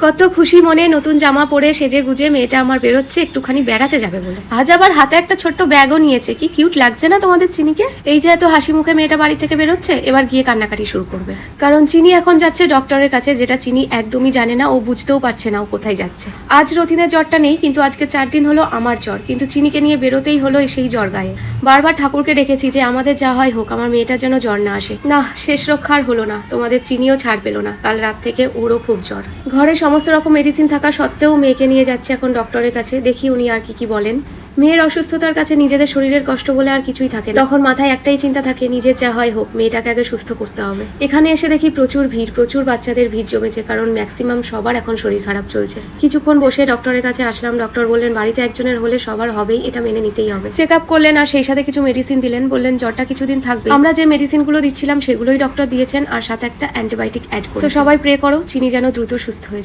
কত খুশি মনে নতুন জামা পরে সেজে গুজে মেয়েটা আমার বেরোচ্ছে একটুখানি বেড়াতে যাবে বলে। আজ আবার হাতে একটা ছোট্ট ব্যাগও নিয়েছে। কি কিউট লাগছে না তোমাদের চিনিকে? এই যে এত হাসি মুখে মেয়েটা বাড়ি থেকে বেরোচ্ছে, এবার গিয়ে কান্নাকাটি শুরু করবে। কারণ চিনি এখন যাচ্ছে ডক্টরের কাছে, যেটা চিনি একদমই জানে না, ও বুঝতেও পারছে না ও কোথায় যাচ্ছে। আজ রতিনের জ্বরটা নেই, কিন্তু আজকে 4 দিন হলো আমার জ্বর, কিন্তু চিনিকে নিয়ে বেরোতেই হলো সেই জ্বর গায়ে। বারবার ঠাকুরকে ডেকেছি যে আমাদের যা হয় হোক, আমার মেয়েটার যেন জ্বর না আসে। না, শেষ রক্ষার হলো না, তোমাদের চিনিও ছাড় পেলো না। কাল রাত থেকে ওরও খুব জ্বর। ঘরে সমস্ত রকম মেডিসিন থাকা সত্ত্বেও মেয়েকে নিয়ে যাচ্ছে এখন ডক্টরের কাছে, দেখি উনি আর কি বলেন। মেয়ের অসুস্থতার কাছে নিজেদের শরীরের কষ্ট বলে আর কিছুই থাকে না। তখন মাথায় একটাই চিন্তা থাকে, নিজের যা হয় হোক, মেয়েটাকে আগে সুস্থ করতে হবে। এখানে এসে দেখি প্রচুর ভিড়, প্রচুর বাচ্চাদের ভিড় জমেছে, কারণ ম্যাক্সিমাম সবার এখন শরীর খারাপ চলছে। কিছুক্ষণ বসে ডক্টরের কাছে আসলাম। ডক্টর বললেন বাড়িতে একজনের হলে সবার হবেই, এটা মেনে নিতেই হবে। চেক আপ করলেন আর সেই সাথে কিছু মেডিসিন দিলেন, বললেন জ্বরটা কিছুদিন থাকবে। আমরা যে মেডিসিনগুলো দিচ্ছিলাম সেগুলোই ডক্টর দিয়েছেন, আর সাথে একটা অ্যান্টিবায়োটিক অ্যাড করে। তো সবাই প্রে করো চিনি যেন দ্রুত সুস্থ হয়ে যায়।